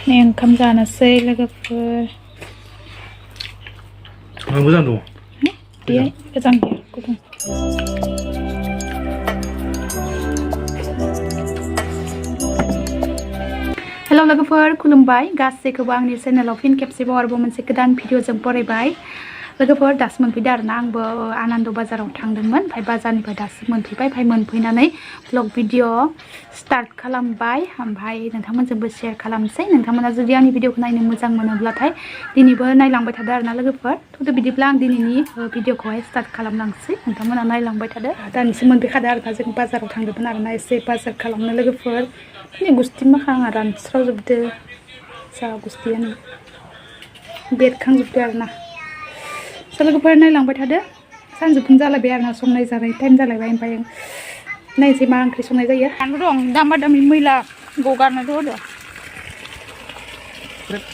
นี่ओंखाम जानोसै लोगोफोर मोजां दं बेहाय गोजां गैया गुदुं हेल' लोगोफोर खुलुमबाय गासैखौबो आंनि चेनेलाव फिन खेबसेबाव आरोबाव मोनसे गोदान भिडिअजों बरायबाय लोगोफोर दासो मोनफैदों आरोना आंबो आनन्द बाजाराव थांदोंमोन ओमफ्राय बाजारनिफ्राय दासो मोनफैबाय ओमफ्राय मोनफैनानै ब्लग भिडिअ स्टार्ट खालामबाय ओमफ्राय नोंथांमोनजोंबो शेयार खालामसै नोंथांमोना जुदि आंनि भिडिअखौ नायनो मोजां मोनोब्लाथाय दिनैबो नायलांबाय थादो आरोना लोगोफोर थुदो बिदिब्ला आं दिनैनि भिडिअखौहाय स्टार्ट खालामलांसै नोंथांमोना नायलांबाय थादो दानिसो मोनफैखादो आरोना जों बाजाराव थांदोंमोन आरोना एसे बाजार खालामनो लोगोफोर गुस्ति मोखाङा रानस्रावजोबदो जा गुस्तियानो बेरखांजोबदो आरोना लोगोफोर नायलांबाय थादो सानजौफुं जालायबाय आरोना संनाय जानाय टाइम जालायबाय ओमफ्राय नायनोसै मा ओंख्रि संनाय जायो आंबो दं दामा दामि मैला गगारनोथ' होदो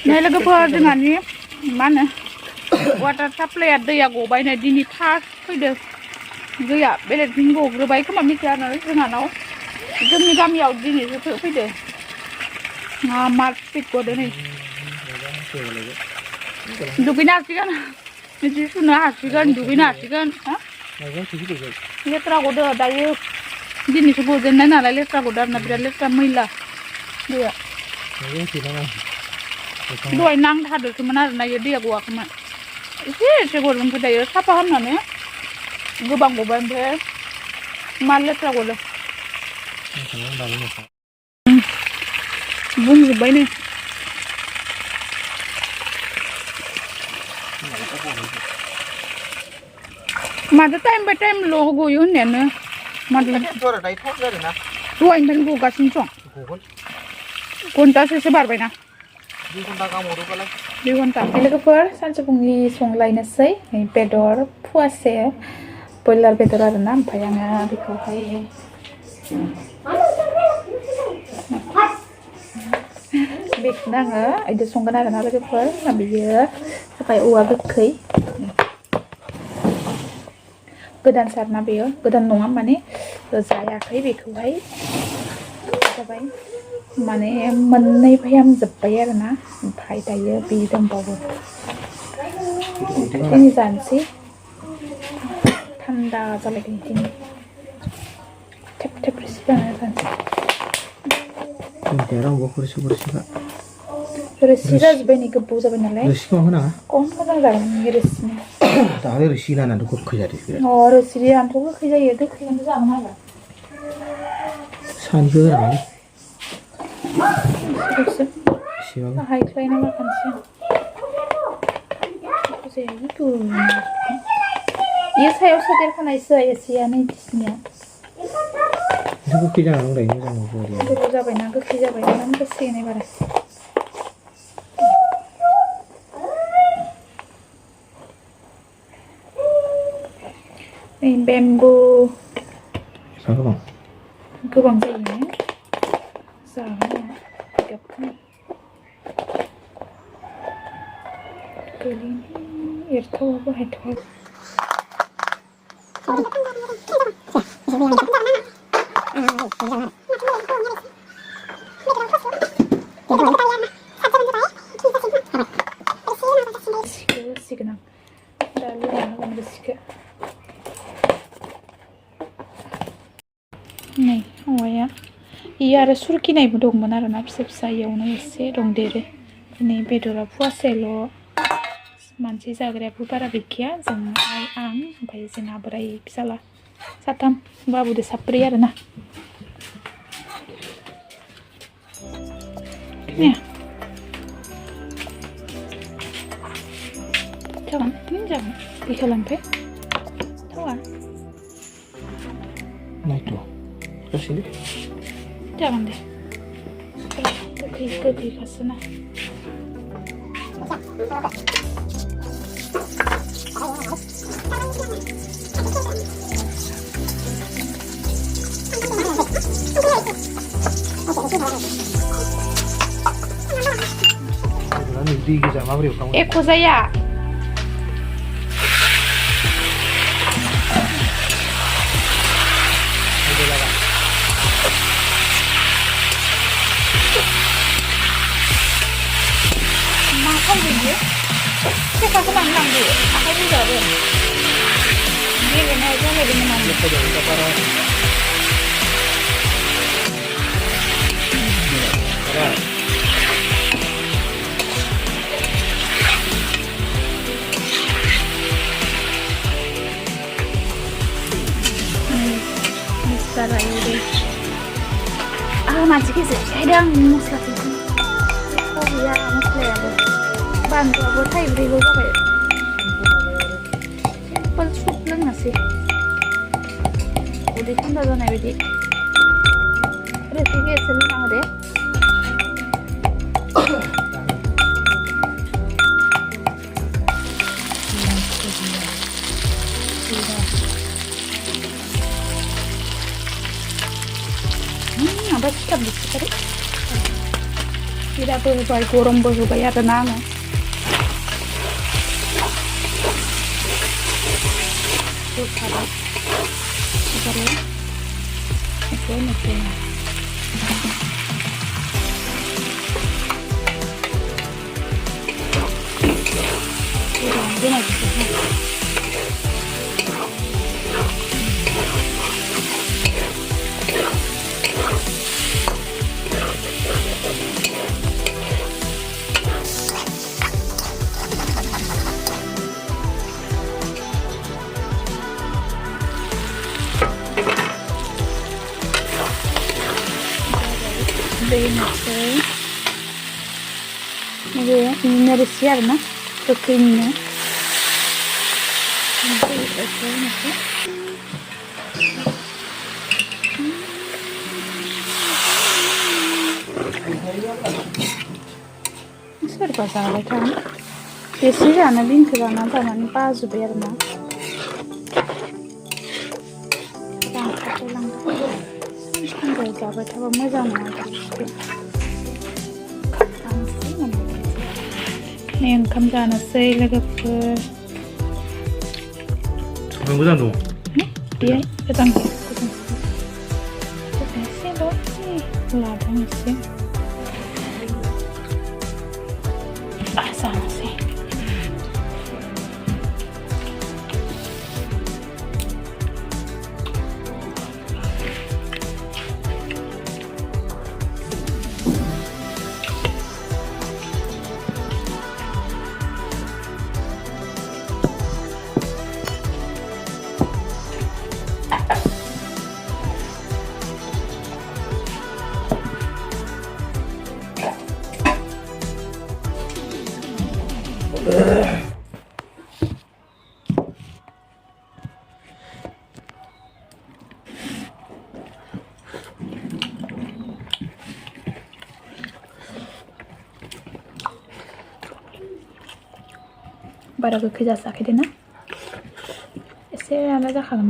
नै लोगोफोर जोंहानि मा होनो वाटार साप्लाइआ दैया गबायनो दिनै फार्स्ट फैदो दैया बेलेगथिं गग्रोबाय खोमा मिथिया आरो जोंहानाव जोंनि गामियाव दिनैसो फैदो मा स्पिड गदो नै दुगैनो हासिगोन बिदि सुनो हासिगोन दुगैनो हासिगोन लेथ्रा गदो दायो दिनैसो गजेननाय नालाय लेथ्रा गदो आरोना बिराद लेथ्रा मैला दैया दहाय नांथादोसोमोन आरोना इयो दैया गवाखैमोन एसे एसे गदों ओमफ्राय दायो साफा खालामनानै गोबां गबाय ओमफ्राय मा लेथ्रा गदो बुंजोब्बाय नै माथो टाइम बाय टाइम ल' गयो होननायानो माथो दहायनिफ्रायनो गगासिनो दं घन्टासोसो बारबायना 2 घन्टा गाहाम 2 घन्टा लोगोफोर सानजौफुंनि संलायनोसै बेदर फुवासे ब्रयलार बेदर आरोना ओमफ्राय आङो बेखौहाय बेखौनो आङो बिदि संगोन आरोना लोगोफोर बियो जाबाय औवा गोखै गोदान सारना बेयो गोदान नङा माने जायाखै बेखौहाय जाबाय माने मोननै भयाम जोब्बाय आरोना ओमफ्राय दायो बे दंबावो दिनै जानोसै थान्दा जालायगोन दिनै थेब थेब रोसि बानायना जानोसै रोसि जाजोब्बाय नै गोबाव जाबाय नालाय रोसिखौ होनाङा खम मोजां जागोन रोसिनि दालाय रोसि लानानै गोखै जादों रोसि आंथ' गोखै जायो गोखैयानो जानो हागोन सानैखौ होनाङा हायख्लायना माखानोसै बेयो सायाव सोदेरखानायसो एसेयानो बिसिनिया गोखै जाना दं मोजां गोबाव जाबायना गोखै जाबाय मानो गोसो होनाय बारा बेम्बु गोबां जायो जानो गोलैनो एरथावाबो हायथावाबो होसिगोन आं दा लुना होगोन रोसिखौ नै औवाया इयो आरो सुरखिनायबो दंमोन आरोना फिसा फिसा इयावनो एसे दंदेरो नै बेदरा फुवासेल' मानसि जाग्रायाबो बारा गैखाया जों आइ आं ओमफ्राय जोंहा बोराय फिसाला साथाम बाबुदो साब्रै आरोना जागोन जागोन पिकल ओमफ्राय थावा जागोन दे गोखै गोखैखासोना एख' जाया थाइजोंबो सेखाखौ मानो नांगौ आखाइजों जादो गेलेनाय जालायदोंमोन आं मस्ला एवदो मानसि गेजेर खायदों आं मस्लाखौ गैया मस्लायाबो बानलुआबो थाइब्रैल' जाबाय सिम्पोल सुप लोंनोसै उदै थान्दा जानाय बायदि रोसिखौ एसे लोंना होदो माबा सिथाबजोबथारो जिराबो होबाय गरमबो होबाय आरोना आङो होखाबाय एबारो एसे एसे दै होनोसै नैबे इनिनो रोसि आरोना गोखैनिनो दै एसे होनोसै सोरबा जाबाय थानो एसे जानो बिनखौ जानानै बाजोब्बाय आरोना सानफ्रामबो जाबाय थाबा मोजां नङा नै ओंखाम जानोसै लोगोफोर मोजां दं बेहाय गोजां एसेल' लादों एसे जानोसै बारा गोखै जासाखैदो ना एसे आलादा जाखागोन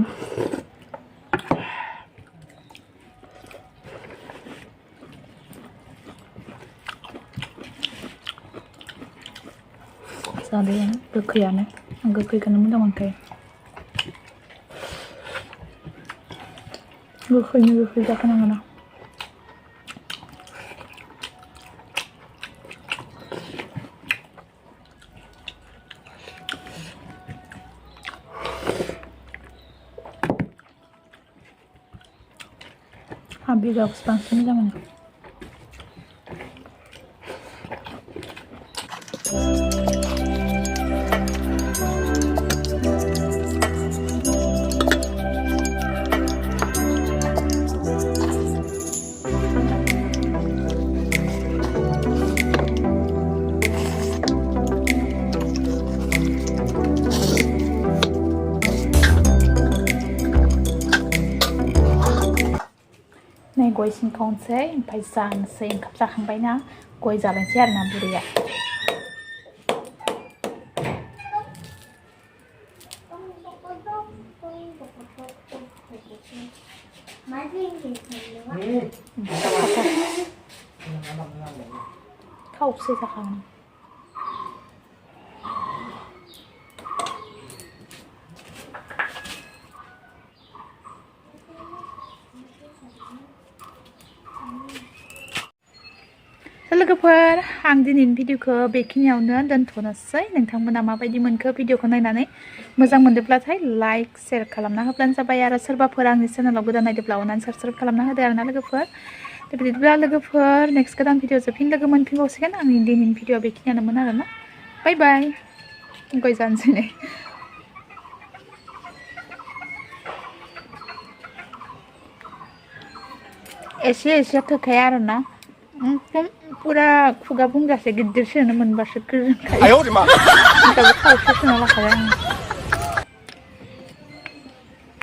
जादो गोखैयानो आं गोखैखौनो मोजां मोनखायो गोखैनो गोखै जाखानांगौ ना बिगाबो बांसिन मोजां मोनो नै गय सिंखावनोसै ओमफ्राय जानोसै ओंखाम जाखांबायना गय जालायनोसै आरोना बुरैया खावसे जाखागोन लोगोफोर आं दिनैनि भिडिअखौ बेखिनियावनो दोनथ'नोसै नोंथांमोना माबायदि मोनखो भिडिअखौ नायनानै मोजां मोनदोंब्लाथाय लाइक शेयार खालामना होब्लानो जाबाय आरो सोरबाफोर आंनि चेनेलाव गोदान नायदोंब्ला अननानै साबस्क्राइब खालामना होदो आरोना लोगोफोर बिदिब्ला लोगोफोर नेक्स्ट गोदान भिडिअजों फिन लोगो मोनफिनबावसिगोन आंनि दिनैनि भिडिअ बेखिनियानोमोन आरोना बाय बाय गय जानोसै नै एसे थोखाया आरोना एकदम पूरा खुगा बुंजासे गिदिर सोनो मोनबासो गोजोनखायो।